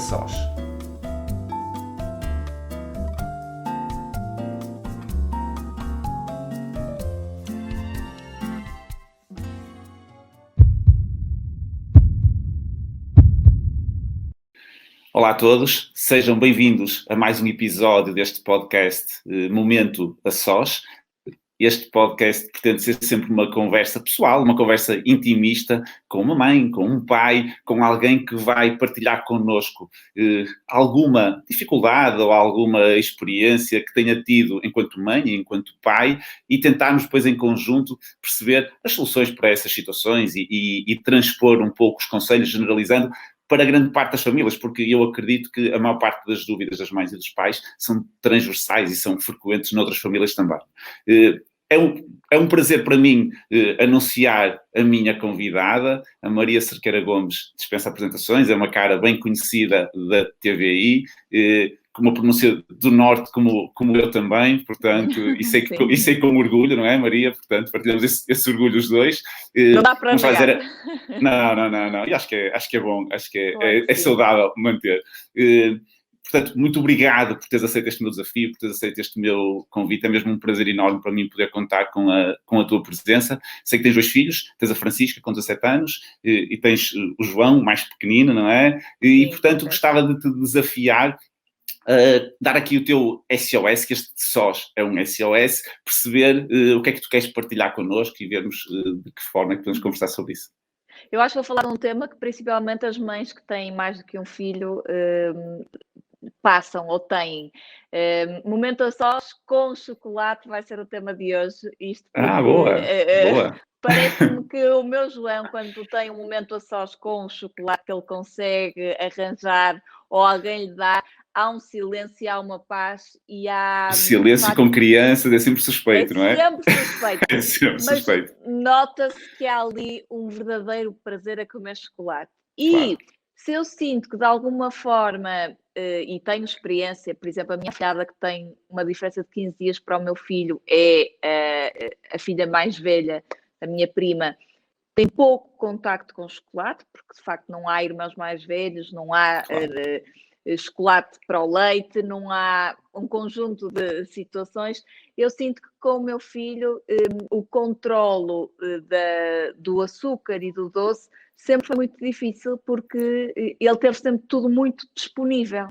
sós. Olá a todos, sejam bem-vindos a mais um episódio deste podcast Momento a Sós. Este podcast pretende ser sempre uma conversa pessoal, uma conversa intimista com uma mãe, com um pai, com alguém que vai partilhar connosco alguma dificuldade ou alguma experiência que tenha tido enquanto mãe e enquanto pai e tentarmos depois em conjunto perceber as soluções para essas situações e transpor um pouco os conselhos, generalizando para grande parte das famílias, porque eu acredito que a maior parte das dúvidas das mães e dos pais são transversais e são frequentes noutras famílias também. É um prazer para mim anunciar a minha convidada, a Maria Cerqueira Gomes, dispensa apresentações, é uma cara bem conhecida da TVI, com uma pronúncia do Norte como eu também, portanto, e sei com orgulho, não é, Maria? Portanto, partilhamos esse orgulho os dois. Não dá para negar. Não, e acho que é bom, acho que é saudável manter. Portanto, muito obrigado por teres aceito este meu desafio, por teres aceito este meu convite. É mesmo um prazer enorme para mim poder contar com a tua presença. Sei que tens 2 filhos, tens a Francisca com 17 anos e tens o João, mais pequenino, não é? E portanto, gostava de te desafiar a dar aqui o teu SOS, que este SOS é um SOS, perceber o que é que tu queres partilhar connosco e vermos de que forma é que podemos conversar sobre isso. Eu acho que vou falar de um tema que principalmente as mães que têm mais do que um filho passam ou têm. Momento a sós com chocolate vai ser o tema de hoje. Isto porque, boa. Parece-me que o meu João, quando tem um momento a sós com chocolate que ele consegue arranjar ou alguém lhe dá, há um silêncio, há uma paz e há... Silêncio com crianças é sempre suspeito, não é? É sempre suspeito. Mas nota-se que há ali um verdadeiro prazer a comer chocolate. E se eu sinto que de alguma forma, e tenho experiência, por exemplo, a minha filhada que tem uma diferença de 15 dias para o meu filho é a filha mais velha, a minha prima, tem pouco contacto com chocolate, porque de facto não há irmãos mais velhos, não há chocolate para o leite, não há um conjunto de situações. Eu sinto que com o meu filho o controlo do açúcar e do doce sempre foi muito difícil, porque ele teve sempre tudo muito disponível.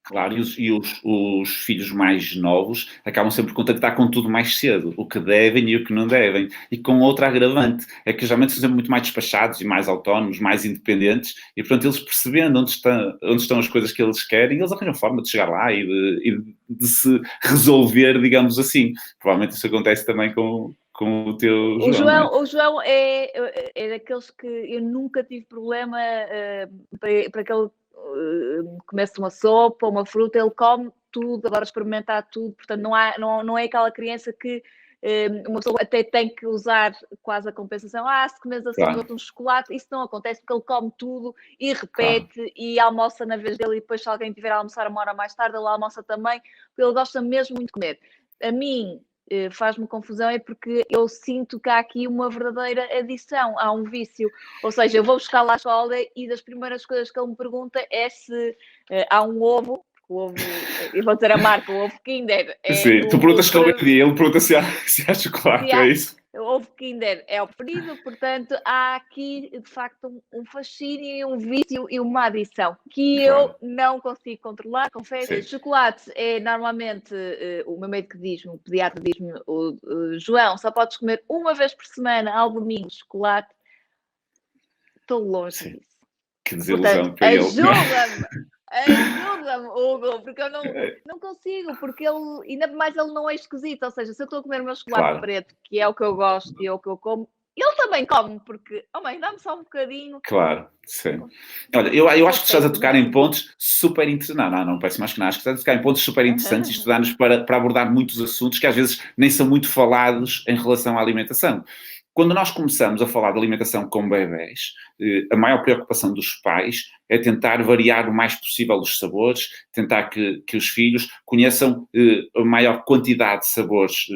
Claro, e os filhos mais novos acabam sempre por contactar com tudo mais cedo, o que devem e o que não devem. E com outra agravante, é que geralmente são sempre muito mais despachados e mais autónomos, mais independentes, e portanto eles percebendo onde estão as coisas que eles querem, eles arranjam forma de chegar lá e de se resolver, digamos assim. Provavelmente isso acontece também com o teu João. O João é daqueles que eu nunca tive problema para que ele comece uma sopa, uma fruta, ele come tudo, adora experimentar tudo, portanto não é aquela criança que uma pessoa até tem que usar quase a compensação, se comes assim um chocolate, isso não acontece porque ele come tudo e repete e almoça na vez dele e depois se alguém tiver a almoçar uma hora mais tarde, ele almoça também, porque ele gosta mesmo muito de comer. A mim faz-me confusão é porque eu sinto que há aqui uma verdadeira adição, há um vício, ou seja, eu vou buscar lá a escola e das primeiras coisas que ele me pergunta é se há um ovo, porque o ovo, eu vou dizer a marca, o ovo Kinder. Sim, tu perguntas qual é o dia, ele pergunta se há chocolate, é isso? O ovo Kinder é o preferido, portanto, há aqui, de facto, um fascínio, um vício e uma adição que eu não consigo controlar, confesso. Sim. Chocolate é normalmente, o meu médico diz-me, o pediatra diz-me, João, só podes comer uma vez por semana, ao domingo, chocolate. Estou longe disso. Que desilusão para ele. Ajuda-me, Hugo, porque eu não consigo, porque ainda mais ele não é esquisito, ou seja, se eu estou a comer o meu chocolate preto, que é o que eu gosto e é o que eu como, ele também come, porque, mãe, dá-me só um bocadinho. Claro, sim. Olha, eu acho que estás a tocar em pontos super interessantes, não parece mais que nada, acho que estás a tocar em pontos super interessantes e estudar-nos para abordar muitos assuntos que às vezes nem são muito falados em relação à alimentação. Quando nós começamos a falar de alimentação com bebés, a maior preocupação dos pais é tentar variar o mais possível os sabores, tentar que os filhos conheçam a maior quantidade de sabores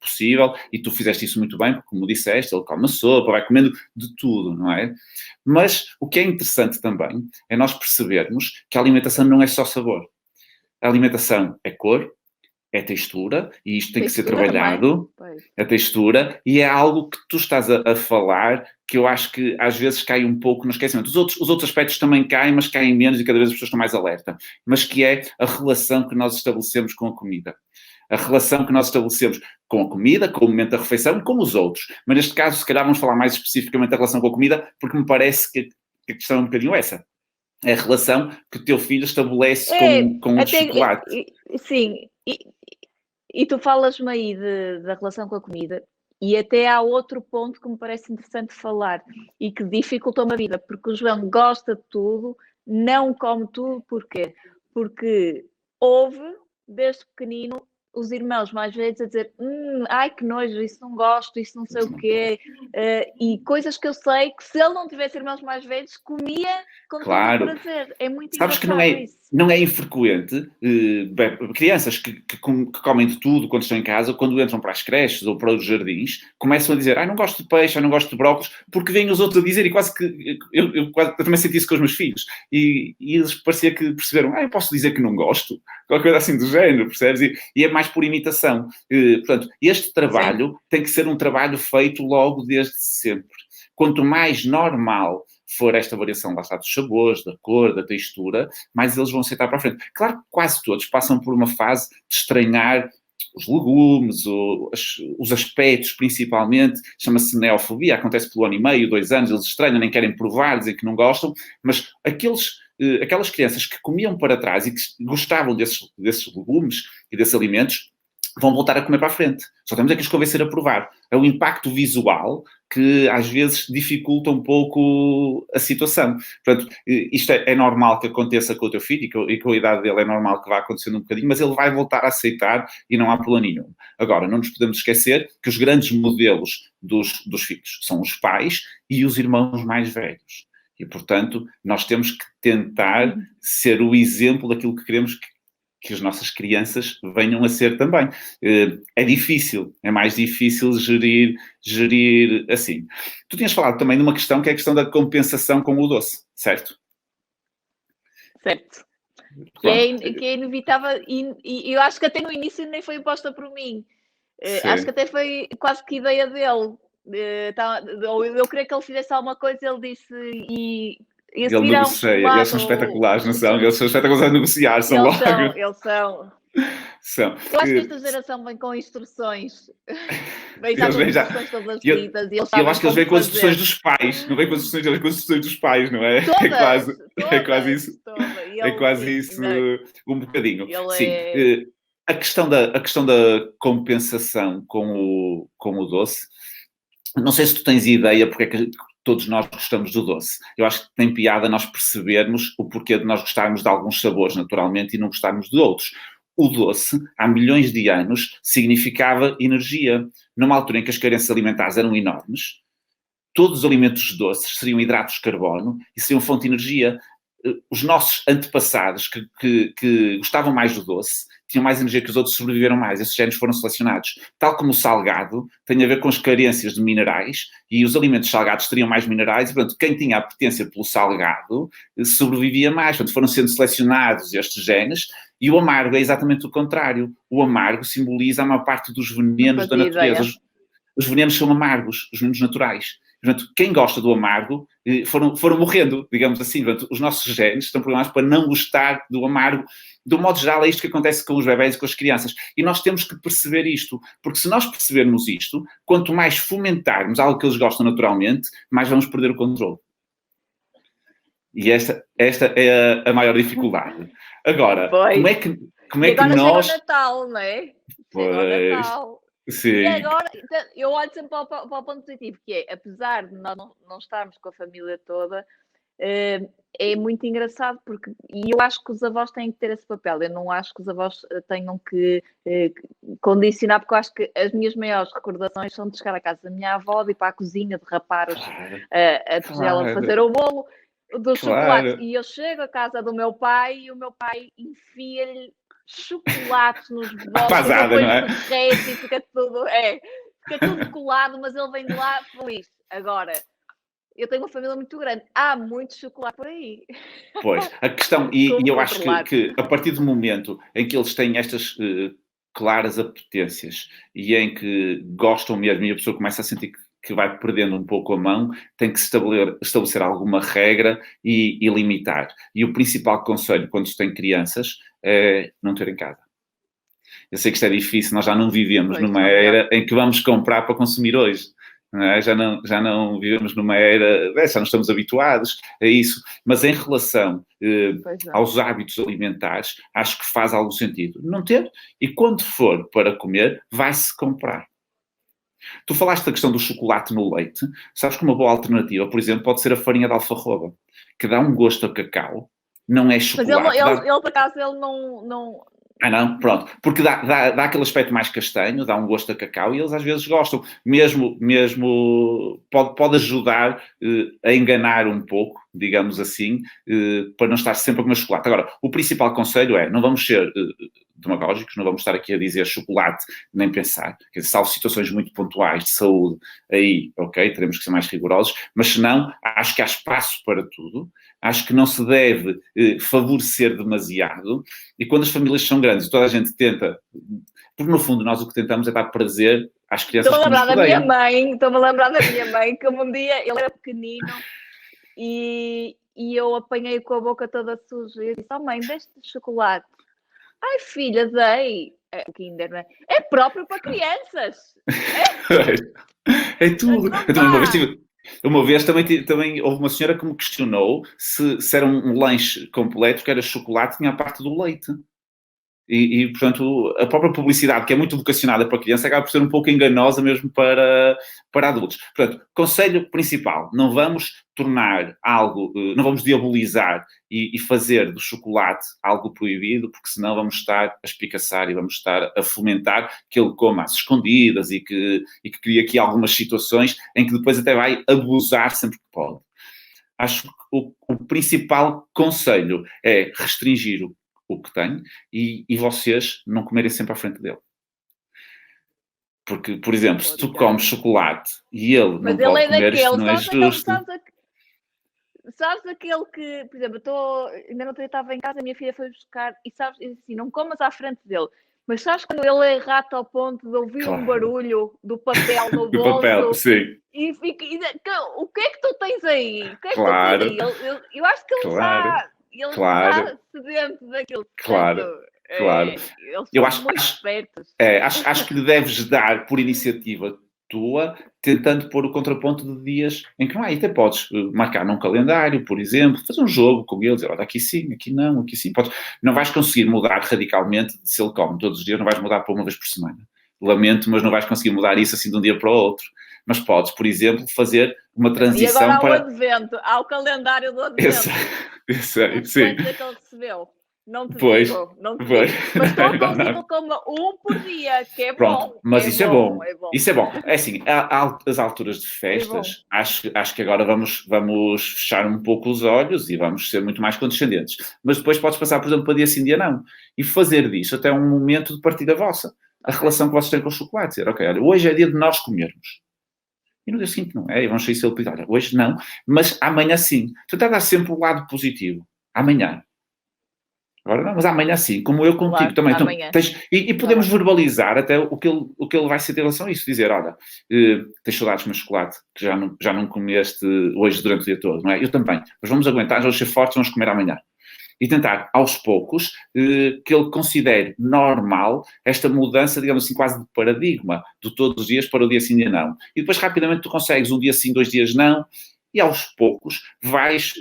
possível, e tu fizeste isso muito bem, porque, como disseste, ele come sopa, vai comendo de tudo, não é? Mas o que é interessante também é nós percebermos que a alimentação não é só sabor. A alimentação é cor, é textura, e isto tem que ser trabalhado, a textura, e é algo que tu estás a falar, que eu acho que às vezes cai um pouco no esquecimento. Os outros aspectos também caem, mas caem menos e cada vez as pessoas estão mais alerta. Mas que é a relação que nós estabelecemos com a comida. A relação que nós estabelecemos com a comida, com o momento da refeição e com os outros. Mas neste caso, se calhar vamos falar mais especificamente da relação com a comida, porque me parece que a questão é um bocadinho essa. É a relação que o teu filho estabelece com o chocolate. Sim, e tu falas-me aí da relação com a comida, e até há outro ponto que me parece interessante falar e que dificultou-me a vida, porque o João gosta de tudo, não come tudo, porquê? Porque houve, desde pequenino, os irmãos mais velhos a dizer ai que nojo, isso não gosto, isso não sei o quê, e coisas que eu sei que se ele não tivesse irmãos mais velhos, comia com todo o prazer. É muito Sabes que isso. não é infrequente crianças que comem de tudo quando estão em casa, quando entram para as creches ou para os jardins, começam a dizer, não gosto de peixe, não gosto de brócolis, porque vêm os outros a dizer, e quase que eu também senti isso com os meus filhos, e eles parecia que perceberam, eu posso dizer que não gosto, qualquer coisa assim do género, percebes? E é mais por imitação. Portanto, este trabalho tem que ser um trabalho feito logo desde sempre. Quanto mais normal for esta variação, lá está, dos sabores, da cor, da textura, mais eles vão aceitar para a frente. Claro que quase todos passam por uma fase de estranhar os legumes, os aspectos principalmente, chama-se neofobia, acontece pelo 1 ano e meio, 2 anos, eles estranham, nem querem provar, dizem que não gostam, mas aquelas crianças que comiam para trás e que gostavam desses legumes e desses alimentos, vão voltar a comer para a frente. Só temos é que os convencer a provar. É o impacto visual que às vezes dificulta um pouco a situação. Portanto, isto é normal que aconteça com o teu filho e com a idade dele é normal que vá acontecendo um bocadinho, mas ele vai voltar a aceitar e não há problema nenhum. Agora, não nos podemos esquecer que os grandes modelos dos filhos são os pais e os irmãos mais velhos. E, portanto, nós temos que tentar ser o exemplo daquilo que queremos que as nossas crianças venham a ser também. É difícil, é mais difícil gerir assim. Tu tinhas falado também de uma questão que é a questão da compensação com o doce, certo? Certo. Que é inevitável e eu acho que até no início nem foi imposta por mim. Acho que até foi quase que ideia dele. Eu queria que ele fizesse alguma coisa, ele disse Eles são espetaculares, não são? Eles são espetaculares a negociar, são logo. Eles são. Eu acho que esta geração vem com instruções. Vem já com instruções todas escritas. Eu acho que eles vêm com as instruções dos pais. Não vem com as instruções deles, com as instruções dos pais, não é? É quase isso. É quase isso um bocadinho. Sim. A questão da compensação com o doce, não sei se tu tens ideia porque é que todos nós gostamos do doce. Eu acho que tem piada nós percebermos o porquê de nós gostarmos de alguns sabores, naturalmente, e não gostarmos de outros. O doce, há milhões de anos, significava energia. Numa altura em que as carências alimentares eram enormes, todos os alimentos doces seriam hidratos de carbono e seriam fonte de energia. Os nossos antepassados que gostavam mais do doce tinham mais energia que os outros, sobreviveram mais. Esses genes foram selecionados. Tal como o salgado tem a ver com as carências de minerais e os alimentos salgados teriam mais minerais e, portanto, quem tinha a potência pelo salgado sobrevivia mais. Portanto, foram sendo selecionados estes genes e o amargo é exatamente o contrário. O amargo simboliza a maior parte dos venenos da natureza. Os venenos são amargos, os venenos naturais. Portanto, quem gosta do amargo foram morrendo, digamos assim. Portanto, os nossos genes estão programados para não gostar do amargo. De um modo geral, é isto que acontece com os bebés e com as crianças. E nós temos que perceber isto. Porque se nós percebermos isto, quanto mais fomentarmos algo que eles gostam naturalmente, mais vamos perder o controle. E esta é a maior dificuldade. Agora, como é que nós... chega o Natal, não é? Chega o Natal. Sim. E agora, eu olho sempre para o ponto positivo, que é, apesar de nós não estarmos com a família toda, é muito engraçado, e eu acho que os avós têm que ter esse papel. Eu não acho que os avós tenham que condicionar, porque eu acho que as minhas maiores recordações são de chegar à casa da minha avó, de ir para a cozinha, de rapar a tigela, de fazer o bolo do chocolate. E eu chego à casa do meu pai e o meu pai enfia-lhe chocolates nos bolsos, e depois derrete e fica tudo colado, mas ele vem de lá feliz. Agora, eu tenho uma família muito grande. Há muito chocolate por aí. Pois, a questão, e eu acho que a partir do momento em que eles têm estas claras apetências e em que gostam mesmo e a pessoa começa a sentir que vai perdendo um pouco a mão, tem que estabelecer alguma regra e limitar. E o principal conselho quando se tem crianças é não ter em casa. Eu sei que isto é difícil, nós já não vivemos numa era em que vamos comprar para consumir hoje. Não é? Já não vivemos numa era, já não estamos habituados a isso, mas em relação aos hábitos alimentares, acho que faz algum sentido não ter, e quando for para comer, vai-se comprar. Tu falaste da questão do chocolate no leite, sabes que uma boa alternativa, por exemplo, pode ser a farinha de alfarroba, que dá um gosto a cacau, não é chocolate. Mas ele por acaso, ele não... Não? Pronto. Porque dá aquele aspecto mais castanho, dá um gosto a cacau e eles às vezes gostam. Mesmo pode ajudar a enganar um pouco, digamos assim, para não estar sempre a comer chocolate. Agora, o principal conselho é, não vamos ser demagógicos, não vamos estar aqui a dizer chocolate, nem pensar. Quer dizer, salvo situações muito pontuais de saúde, aí, ok, teremos que ser mais rigorosos, mas se não, acho que há espaço para tudo. Acho que não se deve favorecer demasiado, e quando as famílias são grandes e toda a gente tenta, porque no fundo nós o que tentamos é dar prazer às crianças. Estou-me a lembrar da minha mãe, que um dia ele era pequenino e eu apanhei com a boca toda suja e eu disse, mãe, deste chocolate. Ai filha, dei. O Kinder, não é? É próprio para crianças. É tudo. Uma vez também houve uma senhora que me questionou se era um lanche completo, que era chocolate, tinha a parte do leite. E, portanto, a própria publicidade, que é muito vocacionada para criança, acaba por ser um pouco enganosa mesmo para adultos. Portanto, conselho principal, não vamos tornar algo, não vamos diabolizar e fazer do chocolate algo proibido, porque senão vamos estar a espicaçar e vamos estar a fomentar que ele coma às escondidas e que cria aqui algumas situações em que depois até vai abusar sempre que pode. Acho que o principal conselho é restringir o que tem e vocês não comerem sempre à frente dele. Porque, por exemplo, se tu comes chocolate e ele não pode comer, isto não é justo. Sabes aquele que, por exemplo, ainda não estava em casa, a minha filha foi buscar e sabes, assim, não comas à frente dele. Mas sabes quando ele é rato ao ponto de ouvir um barulho do papel no bolso? Do papel, sim. E fica, o que é que tu tens aí? O que é que tu tens aí? Eu acho que ele está sedento daquilo. Claro. Eles são muito espertos. Acho que lhe deves dar por iniciativa tua, tentando pôr o contraponto de dias em que não há. E até podes marcar num calendário, por exemplo, fazer um jogo com ele, dizer, olha, aqui sim, aqui não, aqui sim. Não vais conseguir mudar radicalmente se ele come todos os dias, não vais mudar para uma vez por semana. Lamento, mas não vais conseguir mudar isso assim de um dia para o outro. Mas podes, por exemplo, fazer uma transição para... E agora há o advento, há o calendário do advento. Sim. Sim. Que ele recebeu. Não te digo. Mas estou a conseguir que ele coma um por dia, que é Pronto, bom. mas isso é bom. Isso é bom. É assim, às alturas de festas, acho que agora vamos fechar um pouco os olhos e vamos ser muito mais condescendentes. Mas depois podes passar, por exemplo, para dia sim, dia não. E fazer disso até um momento de partida vossa. A relação que vocês têm com o chocolate. Dizer, ok, olha, hoje é dia de nós comermos. E no dia seguinte não é. E vamos sair se ele pedir, olha, hoje não, mas amanhã sim. Tentar dar sempre o lado positivo. Amanhã. Agora não, mas amanhã sim, como eu contigo também. Então, e podemos verbalizar até o que ele vai sentir em relação a isso. Dizer, olha, tens saudades do meu chocolate, que já não comeste hoje durante o dia todo, não é? Eu também. Mas vamos aguentar, vamos ser fortes, vamos comer amanhã. E tentar, aos poucos, que ele considere normal esta mudança, digamos assim, quase de paradigma, de todos os dias para o dia sim, dia não. E depois, rapidamente, tu consegues um dia sim, 2 dias não, e aos poucos vais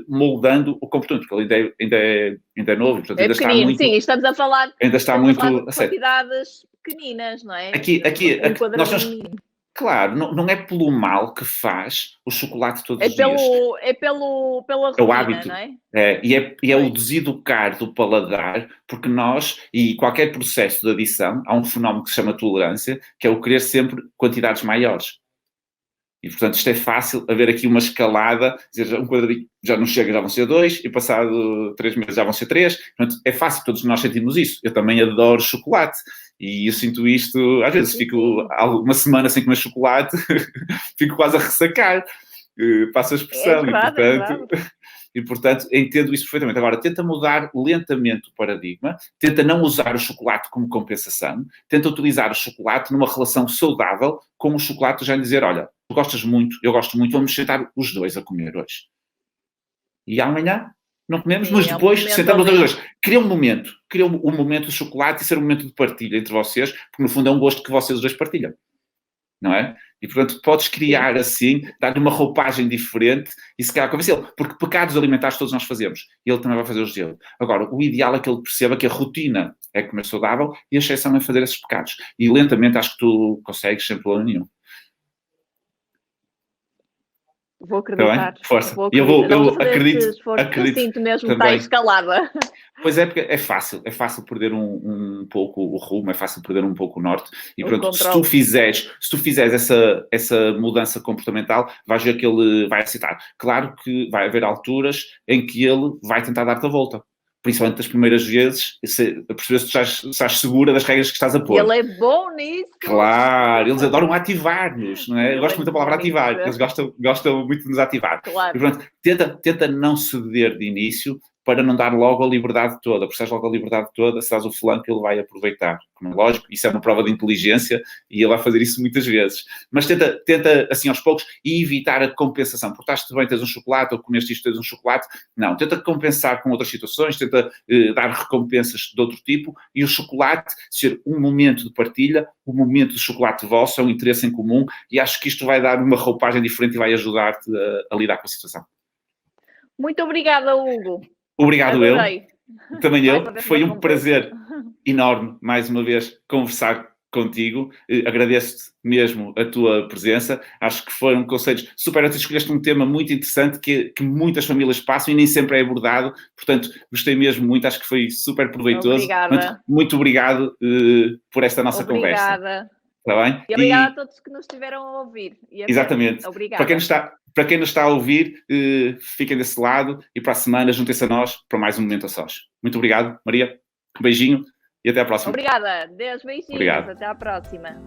moldando o comportamento, porque ele ainda é novo, portanto, ainda está muito... Sim, estamos a falar... Ainda está muito... a quantidades pequeninas, não é? Aqui nós temos... Claro, não é pelo mal que faz o chocolate todos É os dias. pela É o rotina, hábito. não é? E é o deseducar do paladar, porque nós, e qualquer processo de adição, há um fenómeno que se chama tolerância, que é o querer sempre quantidades maiores. E, portanto, isto é fácil haver aqui uma escalada, dizer, um quadradinho já não chega, já vão ser 2, e passado 3 meses já vão ser 3. Portanto, é fácil, todos nós sentimos isso. Eu também adoro chocolate. E eu sinto isto, às vezes fico uma semana sem comer chocolate, fico quase a ressacar, passo a expressão. Verdade, é verdade. E, portanto, entendo isso perfeitamente. Agora, tenta mudar lentamente o paradigma, tenta não usar o chocolate como compensação, tenta utilizar o chocolate numa relação saudável com o chocolate, já dizer, olha, tu gostas muito, eu gosto muito, vamos sentar os dois a comer hoje. E amanhã não comemos, mas depois sentamos os dois. Cria um momento de chocolate e ser um momento de partilha entre vocês, porque no fundo é um gosto que vocês os dois partilham. Não é? E, portanto, podes criar assim, dar-lhe uma roupagem diferente e se calhar convencê-lo. Porque pecados alimentares todos nós fazemos. E ele também vai fazer os dele. Agora, o ideal é que ele perceba que a rotina é comer saudável e a exceção é fazer esses pecados. E lentamente acho que tu consegues sem problema nenhum. Vou acreditar. Tá, força. Vou acreditar. Eu acredito. Eu sinto mesmo que está também. escalada. Pois é, porque é fácil perder um pouco o rumo, é fácil perder um pouco o norte, e pronto, se tu fizeres essa mudança comportamental, vais ver que ele vai aceitar. Claro que vai haver alturas em que ele vai tentar dar-te a volta, principalmente das primeiras vezes, perceber se tu estás segura das regras que estás a pôr. Ele é bom nisso. Claro, eles adoram ativar-nos, não é? Eu gosto muito da palavra ativar, eles gostam muito de nos ativar. Claro. E pronto, tenta não ceder de início, para não dar logo a liberdade toda. Porque se dás logo a liberdade toda, se dás o flanco, ele vai aproveitar. Como é lógico, isso é uma prova de inteligência e ele vai fazer isso muitas vezes. Mas tenta assim aos poucos e evitar a compensação. Portaste bem, tens um chocolate, ou comeste isto, tens um chocolate. Não, tenta compensar com outras situações, tenta dar recompensas de outro tipo e o chocolate ser um momento de partilha, um momento de chocolate vosso, é um interesse em comum e acho que isto vai dar uma roupagem diferente e vai ajudar-te a lidar com a situação. Muito obrigada, Hugo. Obrigado. Adorei. Também eu. Foi um prazer enorme, mais uma vez, conversar contigo. Agradeço-te mesmo a tua presença. Acho que foram conselhos super úteis. Escolheste um tema muito interessante que muitas famílias passam e nem sempre é abordado. Portanto, gostei mesmo muito. Acho que foi super proveitoso. Obrigada. Muito obrigado por esta nossa conversa. Obrigada. Está bem? E obrigada a todos que nos estiveram a ouvir. Exatamente. Obrigada. Para quem nos está a ouvir, fiquem desse lado e para a semana juntem-se a nós para mais um Momento a Sós. Muito obrigado, Maria. Um beijinho e até à próxima. Obrigada. Deus, beijinhos. Obrigado. Até à próxima.